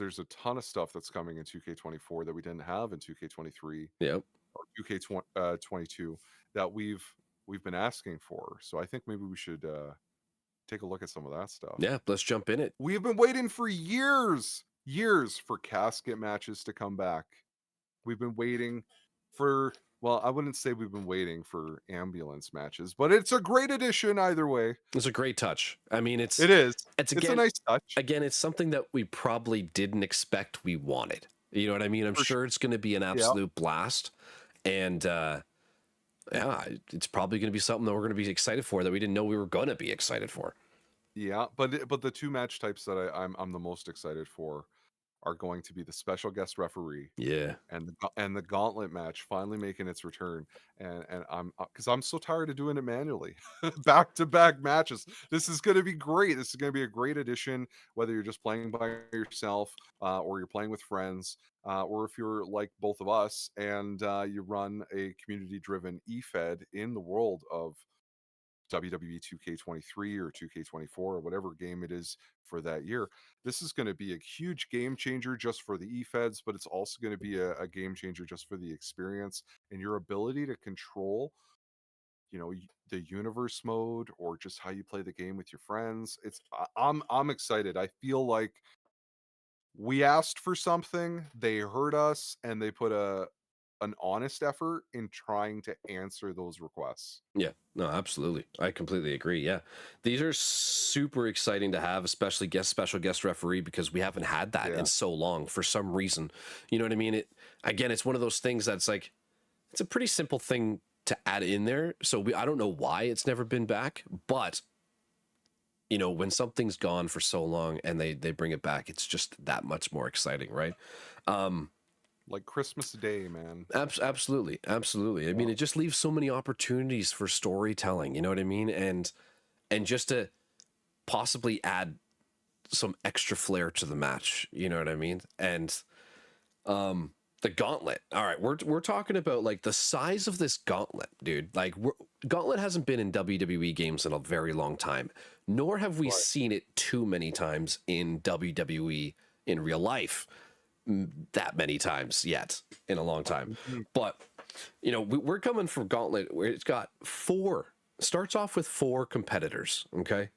there's a ton of stuff that's coming in 2K24 that we didn't have in 2K23 Yep. or 2K22 that we've been asking for. So I think maybe we should take a look at some of that stuff. Yeah, let's jump in it. We've been waiting for years for casket matches to come back. We've been waiting for, well, I wouldn't say we've been waiting for ambulance matches, but it's a great addition either way. It's a great touch. I mean, It is. It's a nice touch. Again, it's something that we probably didn't expect we wanted. You know what I mean? I'm sure it's going to be an absolute blast. And yeah, it's probably going to be something that we're going to be excited for that we didn't know we were going to be excited for. Yeah, but the two match types that I'm the most excited for are going to be the special guest referee, Yeah, and the gauntlet match finally making its return. And I'm because I'm so tired of doing it manually, back to back matches. This is going to be great. This is going to be a great addition, whether you're just playing by yourself, or you're playing with friends, or if you're like both of us and you run a community driven eFed in the world of WWE 2K23 or 2K24 or whatever game it is for that year. This is going to be a huge game changer just for the eFeds, but it's also going to be a game changer just for the experience and your ability to control, the universe mode or just how you play the game with your friends. I'm excited. I feel like we asked for something, they heard us, and they put an honest effort in trying to answer those requests. yeah, no, absolutely. I completely agree. Yeah, these are super exciting to have, especially special guest referee, because we haven't had that in so long for some reason. You know what I mean? It's one of those things that's like, it's a pretty simple thing to add in there. So I don't know why it's never been back, but when something's gone for so long and they bring it back, it's just that much more exciting, right? Like Christmas Day, man. Absolutely. I mean, it just leaves so many opportunities for storytelling, you know what I mean? And just to possibly add some extra flair to the match, you know what I mean? And the gauntlet. All right, we're talking about like the size of this gauntlet, dude. Like Gauntlet hasn't been in WWE games in a very long time, nor have we seen it too many times in WWE in real life that many times yet in a long time. But we're coming from Gauntlet where it's got starts off with 4 competitors. Okay,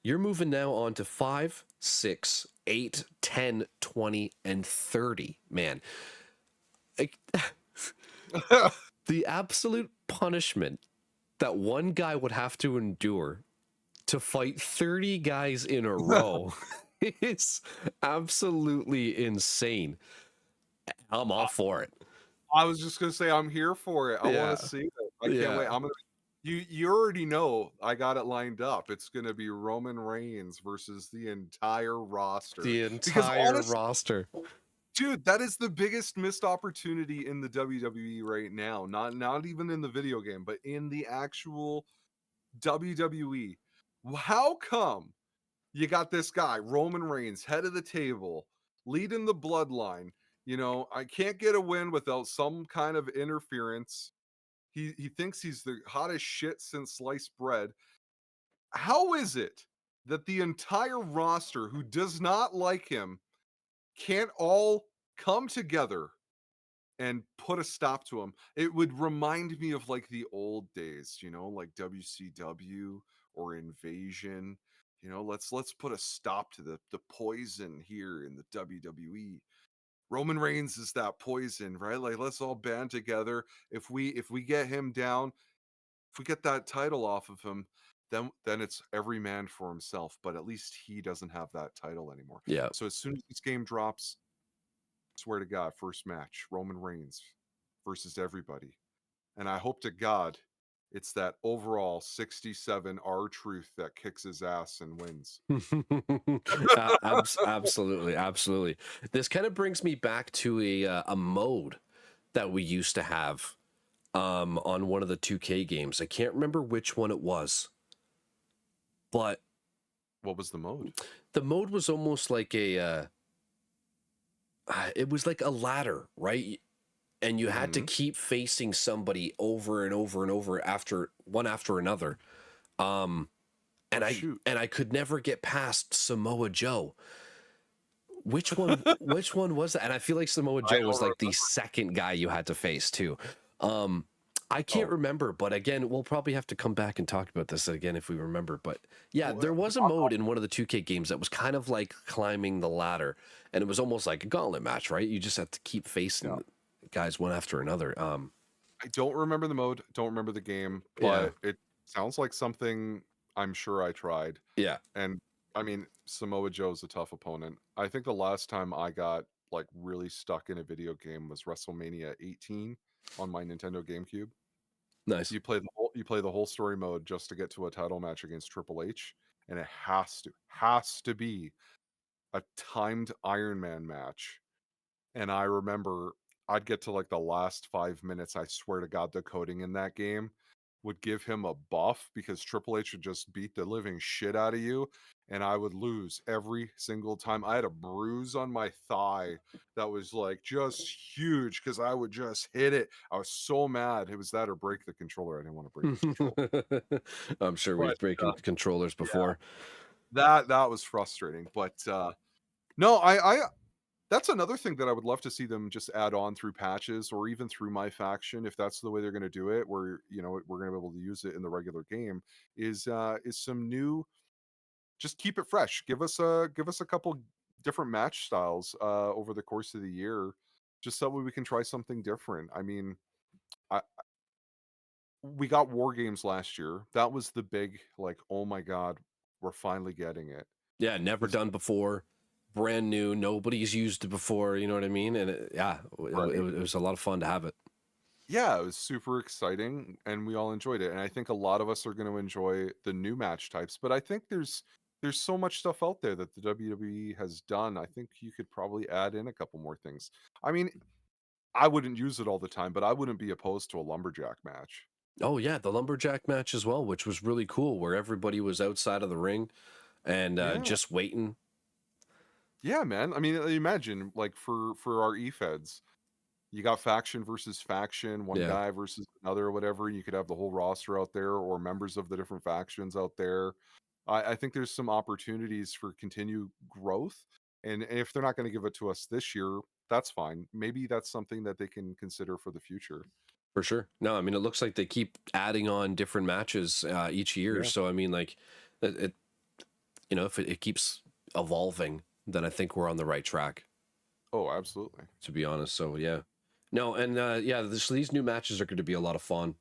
you're moving now on to 5, 6, 8, 10, 20, and 30. Man, the absolute punishment that one guy would have to endure to fight 30 guys in a row is absolutely insane. I'm all for it. I was just gonna say I'm here for it. I want to see it. I can't wait. You already know I got it lined up. It's gonna be Roman Reigns versus the entire roster. The entire roster. Dude, that is the biggest missed opportunity in the WWE right now. Not even in the video game, but in the actual WWE. How come you got this guy, Roman Reigns, head of the table, leading the bloodline? I can't get a win without some kind of interference. He thinks he's the hottest shit since sliced bread. How is it that the entire roster who does not like him can't all come together and put a stop to him? It would remind me of like the old days, like WCW or Invasion. Let's put a stop to the poison here in the WWE. Roman Reigns is that poison, right? Like, let's all band together. If we get him down, if we get that title off of him, then it's every man for himself. But at least he doesn't have that title anymore. Yeah. So as soon as this game drops, swear to God, first match, Roman Reigns versus everybody. And I hope to God it's that overall 67 R-Truth that kicks his ass and wins. Absolutely. This kind of brings me back to a mode that we used to have on one of the 2K games. I can't remember which one it was, but what was the mode? The mode was almost like it was like a ladder, right? And you had to keep facing somebody over and over and over after another. And I could never get past Samoa Joe. Which one? Which one was that? And I feel like Samoa Joe was like the second guy you had to face too. I can't remember, but again, we'll probably have to come back and talk about this again if we remember. But yeah, there was a mode in one of the 2K games that was kind of like climbing the ladder, and it was almost like a gauntlet match, right? You just have to keep facing guys one after another. I don't remember the mode, don't remember the game, but it sounds like something I'm sure I tried. Yeah. And I mean, Samoa Joe's a tough opponent. I think the last time I got like really stuck in a video game was WrestleMania 18 on my Nintendo GameCube. Nice. You play the whole story mode just to get to a title match against Triple H, and it has to be a timed Iron Man match. And I remember I'd get to like the last 5 minutes. I swear to God, the coding in that game would give him a buff because Triple H would just beat the living shit out of you. And I would lose every single time. I had a bruise on my thigh that was like just huge because I would just hit it. I was so mad. It was that or break the controller. I didn't want to break the controller. I'm sure But, we've broken controllers before. that was frustrating. But no, I that's another thing that I would love to see them just add on through patches or even through my faction, if that's the way they're going to do it, where we're going to be able to use it in the regular game, is some new. Just keep it fresh. Give us a couple different match styles over the course of the year, just so we can try something different. I mean, I, we got war games last year. That was the big like, oh my god, we're finally getting it. Yeah, never done before, brand new. Nobody's used it before. You know what I mean? And it was a lot of fun to have it. Yeah, it was super exciting and we all enjoyed it. And I think a lot of us are going to enjoy the new match types, but I think there's so much stuff out there that the WWE has done. I think you could probably add in a couple more things. I mean, I wouldn't use it all the time, but I wouldn't be opposed to a lumberjack match. Oh yeah, the lumberjack match as well, which was really cool, where everybody was outside of the ring and Yeah. just waiting. Yeah, man. I mean, imagine like for our e-feds, you got faction versus faction, one guy versus another or whatever. You could have the whole roster out there or members of the different factions out there. I think there's some opportunities for continued growth. And if they're not going to give it to us this year, that's fine. Maybe that's something that they can consider for the future. For sure. No, I mean, it looks like they keep adding on different matches each year. Yeah. So, I mean, like, if it keeps evolving, then I think we're on the right track. Oh, absolutely. To be honest. So, yeah. No, and these new matches are going to be a lot of fun.